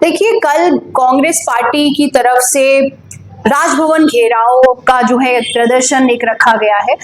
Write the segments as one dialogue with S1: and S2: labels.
S1: देखिए, कल कांग्रेस पार्टी की तरफ से राजभवन घेराव का जो है प्रदर्शन एक रखा गया है,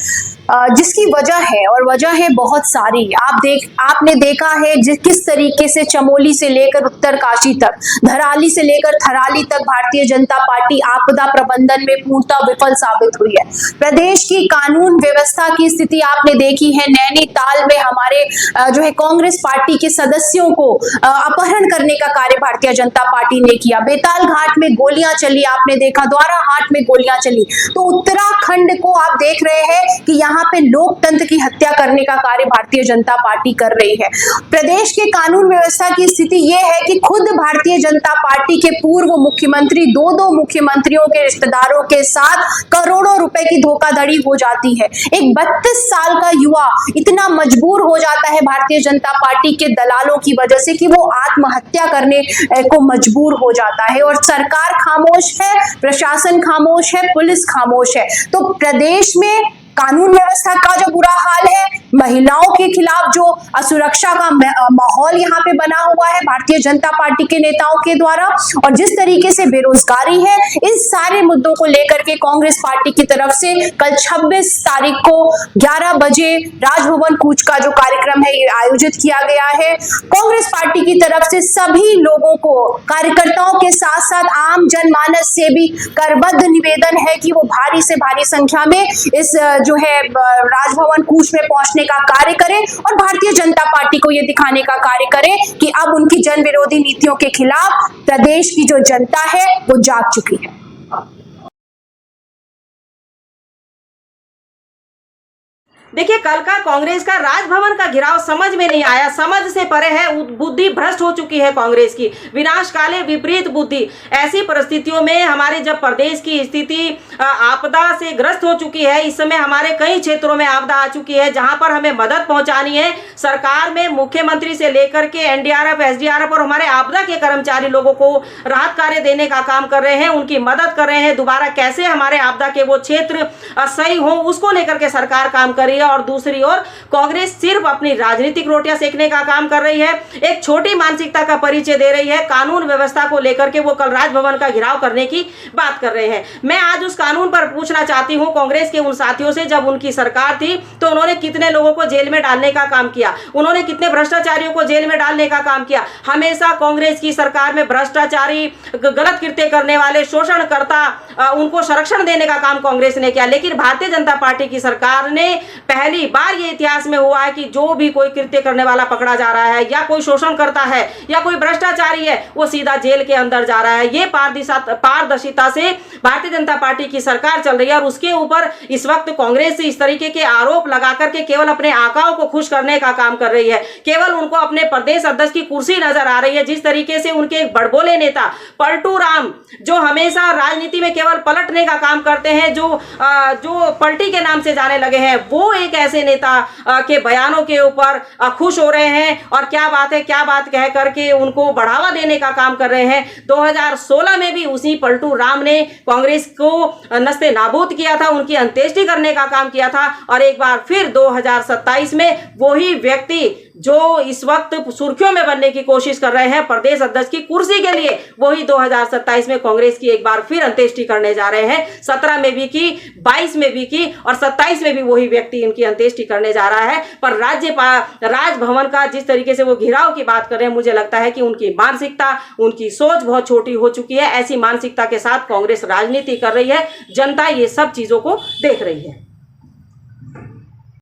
S1: जिसकी वजह है और वजह है बहुत सारी। आपने देखा है किस तरीके से चमोली से लेकर उत्तरकाशी तक, धराली से लेकर थराली तक भारतीय जनता पार्टी आपदा प्रबंधन में पूर्णतः विफल साबित हुई है। प्रदेश की कानून व्यवस्था की स्थिति आपने देखी है। नैनीताल में हमारे जो है कांग्रेस पार्टी के सदस्यों को अपहरण करने का कार्य भारतीय जनता पार्टी ने किया। बेताल घाट में गोलियां चली, आपने देखा, द्वारा हाट में गोलियां चली। तो उत्तराखंड को आप देख रहे हैं कि यहाँ पे लोकतंत्र की हत्या करने का कार्य भारतीय जनता पार्टी कर रही है। प्रदेश के कानून व्यवस्था की स्थिति यह है कि खुद भारतीय जनता पार्टी के पूर्व मुख्यमंत्री दो मुख्यमंत्रियों के रिश्तेदारों के साथ करोड़ों रुपए की धोखाधड़ी हो जाती है। एक 32 साल का युवा इतना मजबूर हो जाता है भारतीय जनता पार्टी के दलालों की वजह से कि वो आत्महत्या करने को मजबूर हो जाता है। और सरकार खामोश है, प्रशासन खामोश है, पुलिस खामोश है। तो प्रदेश में कानून व्यवस्था का जो बुरा हाल है, महिलाओं के खिलाफ जो असुरक्षा का माहौल यहाँ पे बना हुआ है भारतीय जनता पार्टी के नेताओं के द्वारा, और जिस तरीके से बेरोजगारी है, इस सारे मुद्दों को लेकर के कांग्रेस पार्टी की तरफ से कल 26 तारीख को 11 बजे राजभवन कूच का जो कार्यक्रम है ये आयोजित किया गया है। कांग्रेस पार्टी की तरफ से सभी लोगों को, कार्यकर्ताओं के साथ साथ आम जनमानस से भी करबद्ध निवेदन है कि वो भारी से भारी संख्या में इस जो है राजभवन कूच में पहुंचने का कार्य करें और भारतीय जनता पार्टी को यह दिखाने का कार्य करें कि अब उनकी जन विरोधी नीतियों के खिलाफ प्रदेश की जो जनता है वो जाग चुकी है।
S2: देखिए, कल का कांग्रेस का राजभवन का घेराव समझ में नहीं आया, समझ से परे है। बुद्धि भ्रष्ट हो चुकी है कांग्रेस की, विनाश काले विपरीत बुद्धि। ऐसी परिस्थितियों में हमारे जब प्रदेश की स्थिति आपदा से ग्रस्त हो चुकी है, इस समय हमारे कई क्षेत्रों में आपदा आ चुकी है जहां पर हमें मदद पहुंचानी है। सरकार में मुख्यमंत्री से लेकर के एनडीआरएफ, एसडीआरएफ और हमारे आपदा के कर्मचारी लोगों को राहत कार्य देने का काम कर रहे हैं, उनकी मदद कर रहे हैं। दोबारा कैसे हमारे आपदा के वो क्षेत्र सही हो, उसको लेकर के सरकार काम कर रही है। और दूसरी ओर कांग्रेस सिर्फ अपनी राजनीतिक रोटियां सेकने का काम कर रही है, एक छोटी मानसिकता का परिचय दे रही है। कानून व्यवस्था को लेकर के वो कल राजभवन का घेराव करने की बात कर रहे हैं। मैं आज उस कानून पर पूछना चाहती हूं कांग्रेस के उन साथियों से, जब उनकी सरकार थी तो उन्होंने कितने लोगों को जेल में डालने का काम किया, उन्होंने कितने भ्रष्टाचारियों को जेल में डालने का काम किया। हमेशा कांग्रेस की सरकार में भ्रष्टाचारी, गलत कृत्य करने वाले, शोषणकर्ता, उनको संरक्षण देने का काम कांग्रेस ने किया। लेकिन भारतीय जनता पार्टी की सरकार ने पहली बार ये इतिहास में हुआ है कि जो भी कोई कृत्य करने वाला पकड़ा जा रहा है, या कोई शोषण करता है, या कोई भ्रष्टाचारी है, वो सीधा जेल के अंदर जा रहा है। ये पारदर्शिता से भारतीय जनता पार्टी की सरकार चल रही है। और उसके ऊपर इस वक्त कांग्रेस इस तरीके के आरोप लगा करके केवल अपने आकाओं को खुश करने का काम कर रही है, केवल उनको अपने प्रदेश अध्यक्ष की कुर्सी नजर आ रही है। जिस तरीके से उनके एक बड़बोले नेता पलटू राम, जो हमेशा राजनीति में केवल पलटने का काम करते हैं, जो पलटी के नाम से जाने लगे हैं, वो एक ऐसे नेता के बयानों के ऊपर खुश हो रहे हैं और क्या बात है, क्या बात कह करके उनको बढ़ावा देने का काम कर रहे हैं। 2016 में भी उसी पलटू राम ने कांग्रेस को नस्ते नाबूद किया था, उनकी अंत्येष्टि करने का काम किया था। और एक बार फिर 2027 में वही व्यक्ति जो इस वक्त सुर्खियों में बनने की कोशिश कर रहे हैं प्रदेश अध्यक्ष की कुर्सी के लिए, वही 2027 में कांग्रेस की एक बार फिर अंत्येष्टि करने जा रहे हैं। 17 में भी की, 22 में भी की और 27 में भी वही व्यक्ति इनकी अंत्येष्टि करने जा रहा है। पर राजभवन का जिस तरीके से वो घेराव की बात कर रहे हैं, मुझे लगता है कि उनकी मानसिकता, उनकी सोच बहुत छोटी हो चुकी है। ऐसी मानसिकता के साथ कांग्रेस राजनीति कर रही है, जनता ये सब चीजों को देख रही है।